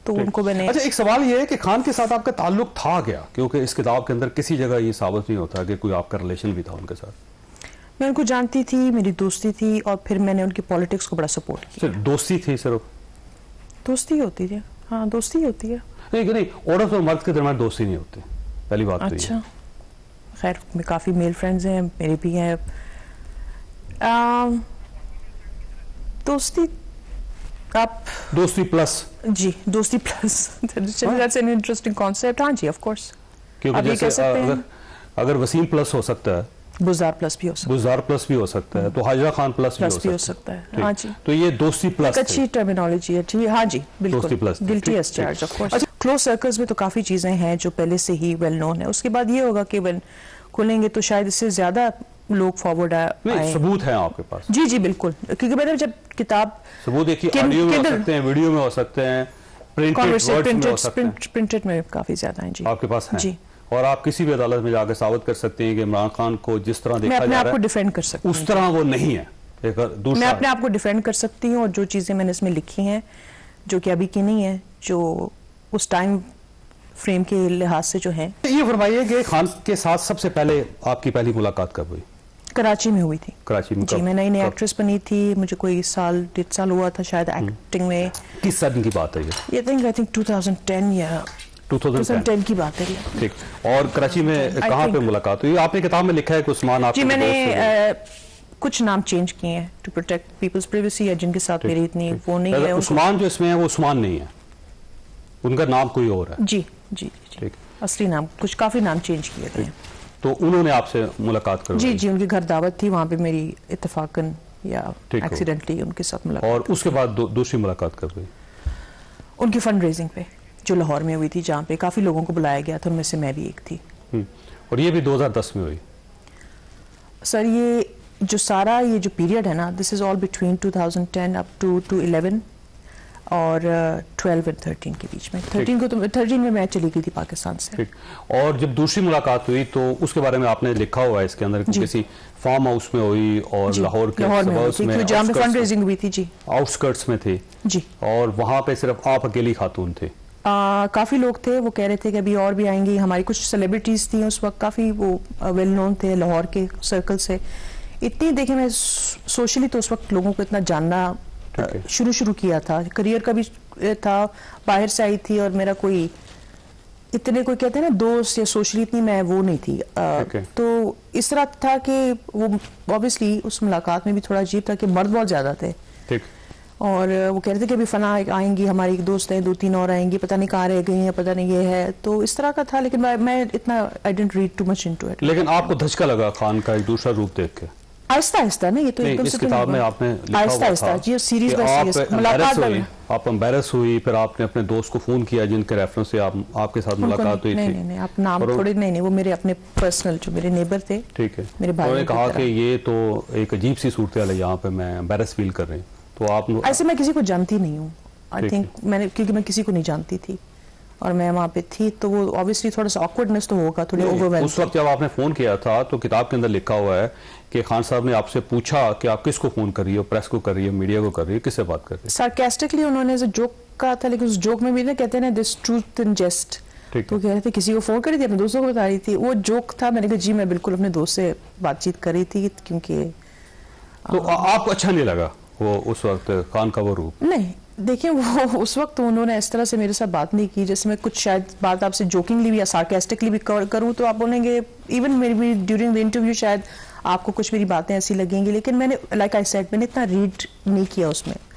तो उनको मैंने। अच्छा, एक सवाल ये है कि खान के साथ आपका ताल्लुक था क्या, क्योंकि इस किताब के अंदर किसी जगह ये साबित नहीं होता कि कोई आपका रिलेशन भी था उनके साथ। मैं उनको जानती थी, मेरी दोस्ती थी, और फिर मैंने उनकी पॉलिटिक्स को बड़ा सपोर्ट किया। दोस्ती थी सिर्फ? दोस्ती होती है, हाँ दोस्ती होती है। नहीं, औरत और मर्द के दरमियान दोस्ती नहीं होती, पहली बात। अच्छा, खैर काफ़ी मेल फ्रेंड्स हैं, मेरे भी हैं। दोस्ती, आप दोस्ती प्लस? जी, दोस्ती plus, that's an interesting concept. हाँ जी, ऑफ कोर्स। क्योंकि जैसे अगर वसीम प्लस हो सकता है, बुज़दार प्लस भी हो सकता है, बुज़दार प्लस भी हो सकता है, तो हाजरा खान प्लस भी हो सकता है। हाँ जी, तो ये दोस्ती प्लस अच्छी टर्मिनोलॉजी है। ठीक, हाँ जी, बिल्कुल, guilty as charge of course. Close circles में तो काफ़ी चीज़ें हैं जो पहले से ही वेल नोन है। उसके बाद ये होगा कि वन खुलेंगे तो शायद इससे ज़्यादा लोग फॉरवर्ड आए। सबूत है आपके पास? जी जी बिल्कुल, क्योंकि मैंने जब किताब सबूत देखिए, ऑडियो में हो सकते हैं, वीडियो में हो सकते हैं, प्रिंटेड में काफ़ी ज़्यादा हैं जी आपके पास हैं। जी, और आप किसी भी अदालत में जाकर साबित कर सकते हैं कि इमरान खान को जिस तरह देखा जा रहा है, मैं अपने आप को डिफेंड कर सकती हूँ, उस तरह वो नहीं है। मैं अपने आप को डिफेंड कर सकती हूँ, और जो चीज़ें मैंने इसमें लिखी हैं जो कि अभी की नहीं है, जो उस टाइम फ्रेम के लिहाज से जो है। ये फरमाइए कि खान के साथ सबसे पहले आपकी पहली मुलाकात कब हुई? कराची में हुई थी। कराची में? जी, मैं नई नई एक्ट्रेस बनी थी, मुझे कोई साल 1.5 साल हुआ था शायद एक्टिंग में। किस साल की बात है ये? आई थिंक 2010 या 2010 की बात है। ठीक। और कराची में कहाँ पे मुलाकात हुई? आपने किताब में लिखा है कि उस्मान आपके जी, मैंने कुछ नाम चेंज किए हैं टू प्रोटेक्ट पीपल्स प्राइवेसी, या जिनके साथ मेरी इतनी वो नहीं है। उस्मान जो इसमें है वो उस्मान नहीं है, उनका नाम कोई और है। जी जी जी, असली नाम कुछ, काफी नाम चेंज किए गए। तो उन्होंने आपसे मुलाकात करवाई? जी जी, उनके घर दावत थी, वहाँ पे मेरी इत्तेफाकन या एक्सीडेंटली उनके साथ मुलाकात। और उसके बाद दूसरी मुलाकात कब हुई? उनकी फंड रेजिंग पे जो लाहौर में हुई थी, जहाँ पे काफी लोगों को बुलाया गया था, उनमें से मैं भी एक थी। और ये भी 2010 में हुई? सर, ये जो सारा ये जो पीरियड है ना, this is all between 2010 up to 11 और 12 और 13 के बीच में। 13 में मैं चली गई थी पाकिस्तान से। ठीक। और जब दूसरी मुलाकात हुई तो उसके बारे में आपने लिखा हुआ है इसके अंदर कि किसी फार्म हाउस में हुई और लाहौर में जहाँ पे फंड रेजिंग हुई थी जी, आउटस्कर्ट्स में थी जी, और वहाँ पे सिर्फ आप अकेली खातून थे? काफ़ी लोग थे, वो कह रहे थे कि अभी और भी आएंगी। हमारी कुछ सेलिब्रिटीज़ थी उस वक्त, काफ़ी वो वेल नोन थे लाहौर के सर्कल से। इतनी देखे, मैं सोशली तो उस वक्त लोगों को इतना जानना शुरू किया था, करियर का भी था, बाहर से आई थी, और मेरा कोई इतने कोई कहते हैं ना दोस्त या सोशली इतनी मैं वो नहीं थी। तो इस तरह था कि वो ऑब्वियसली उस मुलाकात में भी थोड़ा अजीब था कि मर्द बहुत ज़्यादा थे। ठीक। और वो कह रहे थे कि अभी फना आएंगी, हमारी एक दोस्त है, 2-3 और आएंगी, पता नहीं कहाँ रह गई हैं, पता नहीं ये है। तो इस तरह का था, लेकिन मैं इतना I didn't read too much into it. लेकिन आपको धचका लगा खान का एक दूसरा रूप देख के? आहिस्ता आहिस्ता ना, ये तो एकदम से किताब में आपने आहिस्ता आहिस्ता जी, सीरीज बाय सीरीज मुलाकात हुई, आप एम्बैरस हुई, फिर आपने अपने दोस्त को फोन किया जिनके रेफरेंस से आपके साथ मुलाकात हुई थी। नहीं, आप नाम थोड़े नहीं, वो मेरे अपने पर्सनल जो मेरे नेबर थे। ठीक है, मेरे भाई उन्होंने कहा कि ये तो एक अजीब सी सूरत है, यहाँ पे मैं एम्बैरस फील कर रही हूँ। तो आप ऐसे, मैं किसी को जानती नहीं हूँ, आई थिंक मैंने, क्योंकि मैं किसी को नहीं जानती थी और मैं वहाँ पे थी, तो वो ऑब्वियसली थोड़ा सा ऑकवर्डनेस तो होगा, थोड़ी ओवरवेल्म। उस वक्त जब आपने फोन किया था तो किताब के अंदर लिखा हुआ है कि खान साहब ने आपसे पूछा कि आप किसको फोन कर रही हो, प्रेस को कर रही हो, मीडिया को कर रही हो, किससे बात कर रही हो? सार्कास्टिकली उन्होंने जोक कहा था, लेकिन उस जोक में भी ना कहते हैं ना, दिस ट्रूथ इन जेस्ट। तो कह रहे थे किसी को फोन कर रही थी, अपने दोस्तों को बता रही थी, वो जोक था। मैंने कहा जी, मैं बिल्कुल अपने दोस्त से बातचीत कर रही थी, क्योंकि तो आपको अच्छा नहीं लगा वो उस वक्त खान का वो रूप? नहीं, देखिए वो उस वक्त उन्होंने इस तरह से मेरे साथ बात नहीं की, जैसे मैं कुछ शायद बात आपसे जोकिंगली भी या सार्कास्टिकली भी करूं तो आप बोलेंगे, इवन मेरी भी ड्यूरिंग द इंटरव्यू शायद आपको कुछ मेरी बातें ऐसी लगेंगी, लेकिन मैंने लाइक आई सेड, मैंने इतना रीड नहीं किया उसमें।